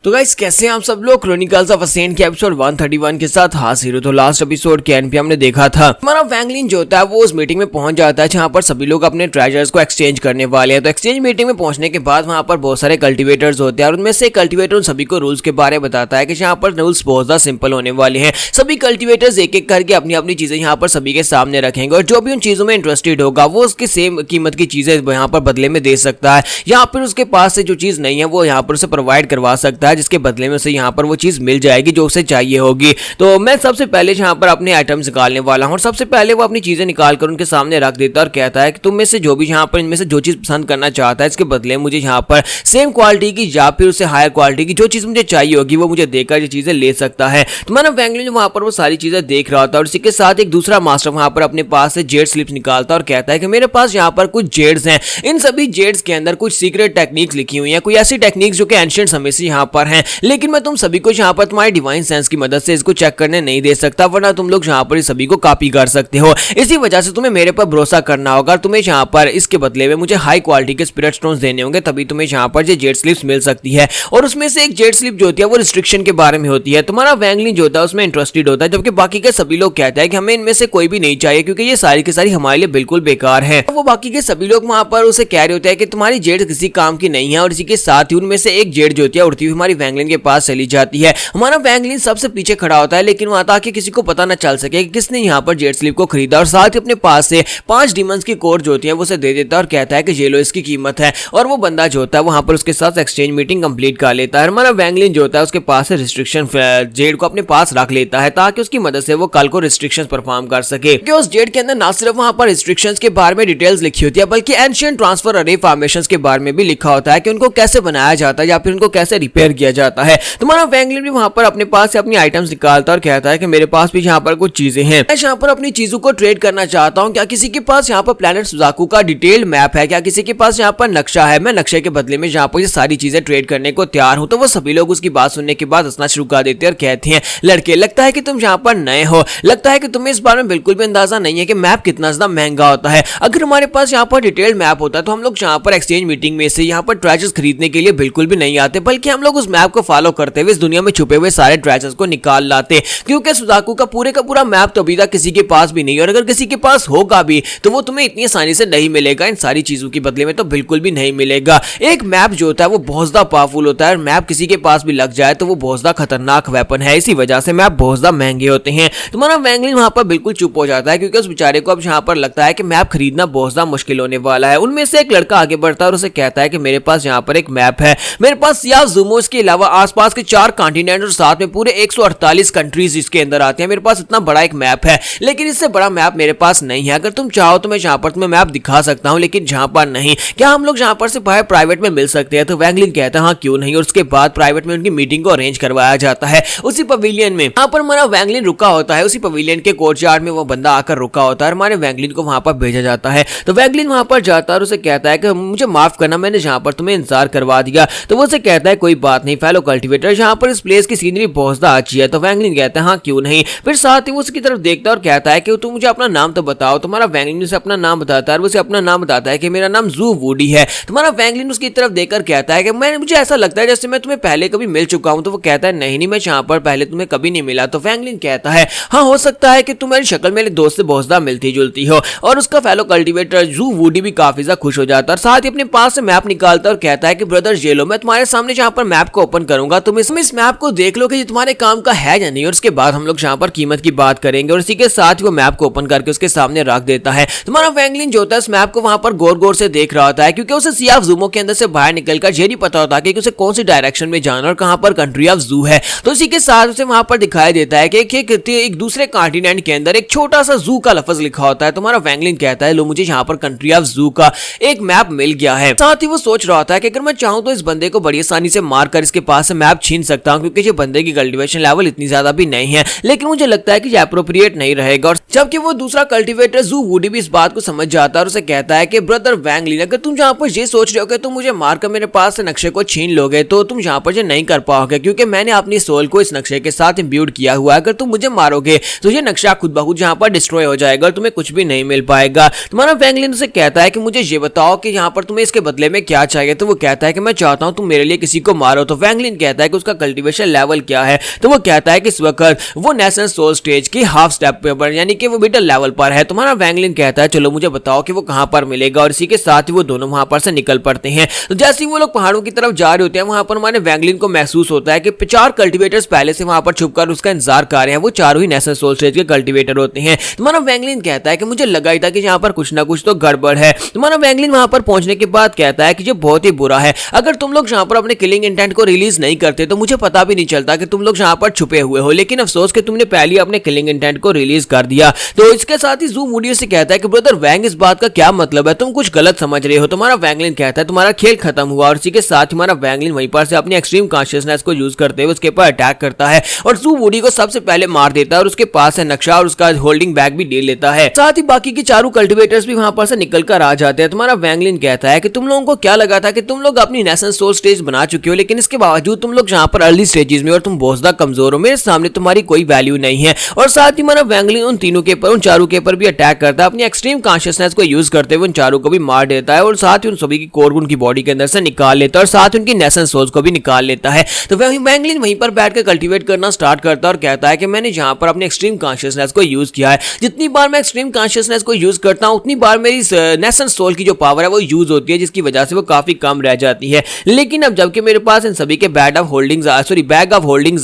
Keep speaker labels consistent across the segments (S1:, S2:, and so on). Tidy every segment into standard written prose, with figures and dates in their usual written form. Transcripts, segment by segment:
S1: तो गाइस कैसे हैं आप सब लोग। क्रॉनिकल्स ऑफ अ सेंट के एपिसोड 131 के साथ हाजिर हो। तो लास्ट एपिसोड के एंड पे हमने देखा था हमारा वैंगलिन जो होता है वो उस मीटिंग में पहुंच जाता है जहां पर सभी लोग अपने ट्रेजर्स को एक्सचेंज करने वाले हैं। तो एक्सचेंज मीटिंग में पहुंचने के बाद वहां पर बहुत सारे कल्टिवेटर्स होते हैं और उनमें से कल्टिवेटर उन सभी को रूल्स के बारे में बताता है कि यहाँ पर रूल्स बहुत ज्यादा सिंपल होने वाले हैं। सभी कल्टिवेटर्स एक एक करके अपनी अपनी चीजें यहाँ पर सभी के सामने रखेंगे और जो भी उन चीजों में इंटरेस्टेड होगा वो उसकी सेम कीमत की चीजें यहाँ पर बदले में दे सकता है, या फिर उसके पास से जो चीज नहीं है वो यहाँ पर उसे प्रोवाइड करवा सकता है जिसके बदले में यहाँ पर वो चीज मिल जाएगी जो उसे चाहिए होगी। तो मैं सबसे पहले यहाँ पर अपने आइटम्स निकालने वाला हूँ और सबसे पहले वो अपनी चीजें निकाल कर उनके सामने रख देता है और कहता है कि तुम में से जो भी यहाँ पर इनमें से जो चीज पसंद करना चाहता है इसके बदले मुझे यहाँ पर सेम क्वालिटी की या फिर उससे हायर क्वालिटी की जो चीज मुझे चाहिए होगी वो मुझे देकर ये चीजें ले सकता है। तो मैंने वैंगलिन वहां पर वो सारी चीजें देख रहा था और इसी के साथ एक दूसरा मास्टर वहां पर अपने पास से जेड स्लिप्स निकालता और कहता है कि मेरे पास यहाँ पर कुछ जेड्स हैं, इन सभी जेड्स के अंदर कुछ सीक्रेट टेक्निक्स लिखी हुई हैं, कोई ऐसी टेक्निक्स जो कि एंशिएंट समय से यहाँ पर हैं, लेकिन मैं तुम सभी को यहाँ पर तुम्हारी डिवाइन सेंस की मदद से इसको चेक करने नहीं दे सकता, वरना तुम लोग यहाँ पर इस सभी को कॉपी कर सकते हो। इसी वजह से तुम्हें मेरे पर भरोसा करना होगा, तुम्हें यहाँ पर इसके बदले में मुझे हाई क्वालिटी के स्पिरिट स्टोन्स देने होंगे, तभी तुम्हें यहाँ पर ये जेड स्लिप्स मिल सकती है। और उसमें से एक जेड स्लिप जो होती है वो रिस्ट्रिक्शन के बारे में होती है। तुम्हारा वैंगलिन जो होता है उसमें इंटरेस्टेड होता है, जबकि बाकी के सभी लोग कहते हैं कि हमें इनमें से कोई भी नहीं चाहिए क्योंकि ये सारी की सारी हमारे लिए बिल्कुल बेकार है। वो बाकी के सभी लोग वहां पर उसे कह रहे होते हैं कि तुम्हारी जेड किसी काम की नहीं है और इसी के साथ ही उनमें से एक जेड जो होती है उड़ती हुई हमारी वैंगलिन के पास चली जाती है। हमारा वैंगलिन सबसे पीछे खड़ा होता है लेकिन वहां ताकि किसी को पता न चल सके कि किसने यहाँ पर जेड स्लिप को खरीदा और साथ ही अपने पास से 5 डीमंस की कोर जो होती है वो उसे दे देता है और कहता है कि ये लो इसकी कीमत है। और वो बंदा जो होता है वहां पर उसके साथ एक्सचेंज मीटिंग कंप्लीट कर लेता है। हमारा वैंगलिन जो होता है उसके पास से रिस्ट्रिक्शन जेड को अपने पास रख लेता है ताकि उसकी मदद से वो कल को रिस्ट्रिक्शंस परफॉर्म कर सके, क्योंकि उस जेड के अंदर ना सिर्फ वहां पर रिस्ट्रिक्शंस के बारे में डिटेल्स लिखी होती है बल्कि एंशिएंट ट्रांसफर अरे फॉर्मेशंस के बारे में भी लिखा होता है कि उनको कैसे बनाया जाता है या फिर उनको कैसे रिपेयर किया जाता है। तुम्हारा वैंगलिन भी वहां पर अपने पास से अपनी आइटम्स निकालता और कहता है कि मेरे पास भी यहाँ पर कुछ चीजें हैं, मैं यहाँ पर अपनी चीजों को ट्रेड करना चाहता हूँ। क्या किसी के पास यहाँ पर प्लैनेट सुजाकू का डिटेल्ड मैप है? क्या किसी के पास यहाँ पर नक्शा है? मैं नक्शे के बदले में यहाँ पर ये सारी चीजें ट्रेड करने को तैयार हूँ। तो वो सभी लोग उसकी बात सुनने के बाद हंसना शुरू कर देते हैं और कहते हैं लड़के लगता है कि तुम यहाँ पर नए हो, लगता है कि तुम्हें इस बारे में बिल्कुल भी अंदाजा नहीं है कि मैप कितना ज्यादा महंगा होता है। अगर हमारे पास यहाँ पर डिटेल्ड मैप होता है तो हम लोग यहाँ पर एक्सचेंज मीटिंग में से यहाँ पर ट्रेजर्स खरीदने के लिए बिल्कुल भी नहीं आते, बल्कि हम लोग उस मैप को फॉलो करते हुए इस दुनिया में छुपे हुए सारे ट्रेजर्स को निकाल लाते, क्योंकि सुजाकू का पूरा मैप तो अभी तक किसी के पास भी नहीं है और अगर किसी के पास होगा भी तो वो तुम्हें इतनी आसानी से नहीं मिलेगा, इन सारी चीजों के बदले में तो बिल्कुल भी नहीं मिलेगा। एक मैप जो होता है वो बहुत ज्यादा पावरफुल होता है और मैप किसी के पास भी लग जाए तो वो बहुत ज्यादा खतरनाक वेपन है, इसी वजह से मैप बहुत ज्यादा महंगे होते हैं। तुम्हारा वैंगलिन वहां पर बिल्कुल चुप हो जाता है क्योंकि उस बेचारे को अब यहाँ पर लगता है कि मैप खरीदना बहुत ज्यादा मुश्किल होने वाला है। उनमें से एक लड़का आगे बढ़ता है और उसे कहता है कि मेरे पास यहाँ पर एक मैप है, मेरे पास सियाफ ज़ूमो के अलावा आसपास के 4 कॉन्टिनेंट और साथ में पूरे 148 कंट्रीज इसके अंदर आते हैं। मेरे पास इतना बड़ा एक मैप है लेकिन इससे बड़ा मैप मेरे पास नहीं है। अगर तुम चाहो तो मैं यहाँ पर तुम्हें मैप दिखा सकता हूँ लेकिन जहाँ पर नहीं। क्या हम लोग यहाँ पर से बाहर प्राइवेट में मिल सकते हैं? तो वैंगलिन कहता है हाँ क्यों नहीं, और उसके बाद प्राइवेट में उनकी मीटिंग को अरेंज करवाया जाता है उसी पवेलियन में। यहाँ पर हमारा वैंगलिन रुका होता है, उसी पवेलियन के कोर्टयार्ड में वो बंदा आकर रुका होता है, हमारे वैंगलिन को वहां पर भेजा जाता है। तो वैंगलिन वहां पर जाता है और उसे कहता है कि मुझे माफ करना, मैंने यहाँ पर तुम्हें इंतजार करवा दिया। तो वो उसे कहता है कोई बात नहीं फेलो कल्टिवेटर, यहाँ पर इस प्लेस की सीनरी बहुत ज्यादा अच्छी है। तो वैंगलिन कहता है हाँ क्यों नहीं। फिर साथ ही वो उसकी तरफ देखता है और कहता है कि तुम मुझे अपना नाम तो बताओ। तुम्हारा वैंगलिन उसे अपना नाम बताता है, उसे अपना नाम बताता है कि मेरा नाम जू वूडी है। तुम्हारा वैंगलिन उसकी तरफ देखकर कहता है कि मुझे ऐसा लगता है जैसे मैं तुम्हें पहले कभी मिल चुका हूं। तो वो कहता है नहीं मैं यहाँ पर पहले तुम्हें कभी नहीं मिला। तो वैंगलिन कहता है हाँ हो सकता है कि तुम्हारी शक्ल मेरे दोस्त से बहुत ज्यादा मिलती जुलती हो। और उसका फेलो कल्टिवेटर जू वूडी भी काफी ज्यादा खुश हो जाता है और साथ ही अपने पास से मैप निकालता और कहता है कि ब्रदर ये लो, मैं तुम्हारे सामने यहाँ पर मैप को ओपन करूंगा, तुम इस मैप को देख लो कि ये तुम्हारे काम का है या नहीं, और उसके बाद हम लोग यहाँ पर कीमत की बात करेंगे। और इसी के साथ वो मैप को ओपन करके उसके सामने रख देता है। तुम्हारा वैंगलिन जो होता है इस मैप को वहां पर गौर गौर से देख रहा होता है क्योंकि उसे सियाफ ज़ूमो के अंदर से बाहर निकलकर ये नहीं पता होता कि उसे कौन सी डायरेक्शन में जाना और कहां पर कंट्री ऑफ जू है। तो इसी के साथ उसे वहां पर दिखाई देता है कि एक दूसरे कॉन्टिनेंट के अंदर एक छोटा सा जू का लफ्ज लिखा होता है। तुम्हारा वैंगलिन कहता है लो मुझे यहाँ पर कंट्री ऑफ जू का एक मैप मिल गया है। साथ ही वो सोच रहा होता है कि अगर मैं चाहूं तो इस बंदे को बड़ी आसानी से मारकर इसके पास से मैप छीन सकता हूं क्योंकि ये बंदे की कल्टीवेशन लेवल इतनी ज्यादा भी नहीं है, लेकिन मुझे लगता है कि ये एप्रोप्रिएट नहीं रहेगा। और जबकि वो दूसरा कल्टीवेटर जू वूडी भी इस बात को समझ जाता है और उसे कहता है कि ब्रदर वैंगलिन अगर तुम यहाँ पर ये सोच रहे हो कि तुम मुझे मारकर मेरे पास से नक्शे को छीन लोगे तो तुम यहाँ पर ये नहीं कर पाओगे, क्योंकि मैंने अपनी सोल को इस नक्शे के साथ इम्ब्यूड किया हुआ है। अगर तुम मुझे मारोगे तो ये नक्शा खुद ब खुद यहाँ पर डिस्ट्रॉय हो जाएगा और तुम्हें कुछ भी नहीं मिल पाएगा। तुम्हारा वैंगलिन उसे कहता है कि मुझे ये बताओ कि यहाँ पर तुम्हें इसके बदले में क्या चाहिए। तो वो कहता है कि मैं चाहता हूँ तुम मेरे लिए किसी को मारो। तो तो वैंगलिन कहता है कि उसका कल्टीवेशन लेवल क्या है, तो वो कहता है कि इस वक्त वो नेशनल सोल स्टेज की हाफ स्टेप पर यानी कि वो मिडिल लेवल पर है। तुम्हारा वैंगलिन कहता है चलो मुझे बताओ कि वो कहां पर मिलेगा, और इसी के साथ ही वो दोनों वहां पर से निकल पड़ते हैं। तो जैसे ही वो लोग पहाड़ों की तरफ जा रहे होते हैं, वहां पर हमारे वैंगलिन को महसूस होता है कि 4 कल्टीवेटर्स पहले से वहां पर छुपकर उसका इंतजार कर रहे हैं। वो चारों ही नेशनल सोल स्टेज के कल्टीवेटर होते हैं। तुम्हारा वैंगलिन कहता है कि मुझे लगा ही था कि यहाँ पर कुछ ना कुछ तो गड़बड़ है। तुम्हारा वैंगलिन वहां पर पहुंचने के बाद कहता है कि जो बहुत ही बुरा है, अगर तुम लोग यहाँ पर अपने किलिंग इंटेंट को रिलीज नहीं करते तो मुझे पता भी नहीं चलता कि तुम लोग यहाँ पर छुपे हुए हो, लेकिन अफसोस कि तुमने पहले अपने किलिंग इंटेंट को रिलीज कर दिया। तो इसके साथ ही ज़ू मूडी से कहता है कि ब्रदर वैंग इस बात का क्या मतलब है, तुम कुछ गलत समझ रहे हो। तुम्हारा वैंगलिन कहता है तुम्हारा खेल खत्म हुआ, और इसी के साथ हमारा वैंगलिन वहीं पर से अपनी एक्सट्रीम कॉन्शियसनेस को यूज करते हुए उसके ऊपर अटैक करता है और ज़ू मूडी को सबसे पहले मार देता है, और उसके पास है नक्शा और उसका होल्डिंग बैग भी ले लेता है। साथ ही बाकी के चारों कल्टीवेटर्स भी वहां पर से निकल कर आ जाते हैं। तुम्हारा वैंगलिन कहता है कि तुम लोगों को क्या लगा था कि तुम लोग अपनी नेशनल सोल स्टेज बना चुके हो, लेकिन इसके बावजूद तुम लोग यहाँ पर अर्ली स्टेजेस में और तुम बहुत ज्यादा कमजोर हो, मेरे सामने तुम्हारी कोई वैल्यू नहीं है। और साथ ही हमारा वैंगलिन उन तीनों के ऊपर, उन चारों के ऊपर भी अटैक करता है, अपनी एक्सट्रीम कॉन्शियसनेस को यूज करते हुए उन चारों को भी मार देता है, और साथ ही उन सभी की कोर उनकी बॉडी के अंदर से निकाल लेता है, और साथ ही उनकी नेशनल सोल्स को भी निकाल लेता है। तो वैंगलिन वहीं पर बैठकर कल्टीवेट करना स्टार्ट करता है और कहता है कि मैंने यहाँ पर अपनी एक्सट्रीम कॉन्शियसनेस को यूज किया है, जितनी बार मैं एक्सट्रीम कॉन्शियसनेस को यूज करता हूँ उतनी बार मेरी नेशनल सोल की जो पावर है वो यूज होती है, जिसकी वजह से वो काफी कम रह जाती है। लेकिन अब जबकि मेरे पास इन सभी के बैग ऑफ होल्डिंग्स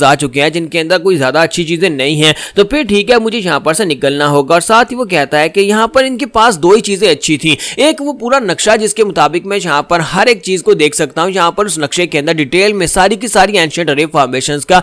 S1: आ चुके हैं, जिनके अंदर कोई ज्यादा अच्छी चीजें नहीं है, तो फिर ठीक है मुझे यहाँ पर से निकलना होगा। और साथ ही वो कहता है कि यहाँ पर इनके पास दो ही चीजें अच्छी थी, एक वो पूरा नक्शा जिसके मुताबिक मैं यहाँ पर हर एक चीज को देख सकता हूँ, यहाँ पर उस नक्शे के अंदर डिटेल में सारी की सारी एंशिएंट अरे फॉर्मेशंस का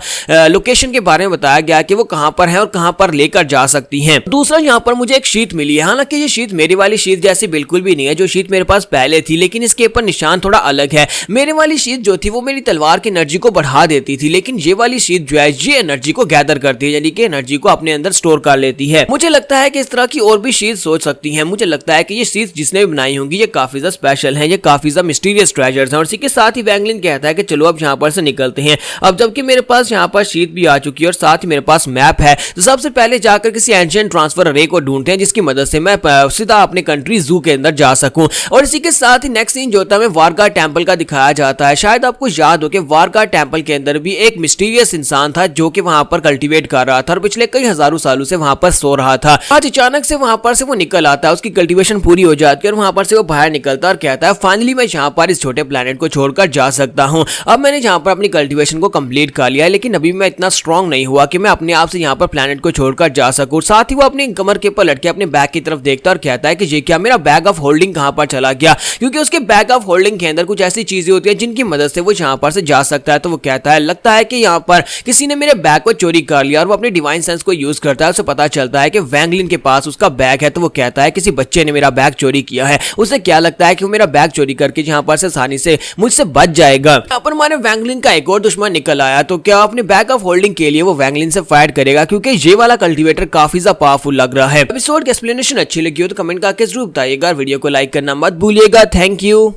S1: लोकेशन के बारे में बताया गया कि वो कहां पर है और कहां पर लेकर जा सकती हैं। दूसरा यहाँ पर मुझे एक शीट मिली है, हालांकि ये शीट मेरी वाली शीट जैसी बिल्कुल भी नहीं है जो शीट मेरे पास पहले थी, लेकिन इसके ऊपर निशान थोड़ा अलग है। मेरे वाली शीट जो थी वो मेरी तलवार की एनर्जी को बढ़ा देती थी, लेकिन ये वाली शीट जो है ये एनर्जी को गैदर करती है, यानी कि एनर्जी को अपने अंदर स्टोर कर लेती है। मुझे लगता है कि इस तरह की और भी शीट सोच सकती हैं। मुझे लगता है कि ये शीट जिसने भी बनाई होंगी ये काफी ज्यादा स्पेशल है, ये काफी ज्यादा मिस्टीरियस ट्रेजर्स हैं। और इसी के साथ ही वैंगलिन कहता है कि चलो अब यहाँ पर से निकलते हैं। अब जबकि मेरे पास यहाँ पर शीट भी आ चुकी है और साथ ही मेरे पास मैप है, तो सबसे पहले जाकर किसी एंशिएंट ट्रांसफर अरे को ढूंढते हैं जिसकी मदद से मैं सीधा अपने कंट्री ज़ू के अंदर जा सकूं। और इसी के साथ ही नेक्स्ट सीन जो होता है वारगा टेंपल का दिखाया जाता है। शायद आपको याद हो कि वारगा टेंपल के अंदर भी एक मिस्टीरियस इंसान था जो कि वहां पर कल्टीवेट कर रहा था और पिछले कई हजारों सालों से वहां पर सो रहा था। आज अचानक से वहां पर से वो निकल आता है, उसकी कल्टीवेशन पूरी हो जाती है और वहां पर से वो बाहर निकलता है और कहता है फाइनली मैं यहाँ पर इस छोटे प्लेनेट को छोड़कर जा सकता हूँ। अब मैंने यहाँ पर अपनी कल्टीवेशन को कंप्लीट कर लिया है, लेकिन अभी मैं इतना स्ट्रांग नहीं हुआ कि मैं अपने आप से यहाँ पर प्लेनेट को छोड़कर जा सकूं। साथ ही वो अपनी कमर के ऊपर लटके अपने बैग की तरफ देखता है और कहता है कि ये क्या, मेरा बैग ऑफ होल्डिंग कहाँ पर चला गया, क्योंकि उसके बैग ऑफ होल्डिंग के अंदर कुछ ऐसी चीजें होती है जिनकी मदद से वो यहाँ पर से जा सकता है। तो वो कहता है लगता है कि यहाँ पर किसी ने मेरे बैग को चोरी कर लिया, और वो अपने डिवाइन सेंस को यूज करता है। उसे पता चलता है कि वैंगलिन के पास उसका बैग है, तो वो कहता है किसी बच्चे ने मेरा बैग चोरी किया है। उसे क्या लगता है कि वो मेरा बैग चोरी करके यहाँ पर से आसानी से मुझसे बच जाएगा। यहाँ पर हमारे वैंगलिन का एक और दुश्मन निकल आया, तो क्या अपने बैग ऑफ होल्डिंग के लिए वो वैंगलिन से फाइट करेगा, क्योंकि ये वाला कल्टीवेटर काफी ज्यादा पावरफुल लग रहा है। एपिसोड की एक्सप्लेनेशन अच्छी लगी हो तो कमेंट करके जरूर बताइएगा, वीडियो को लाइक करना मत भूलिएगा। Thank you.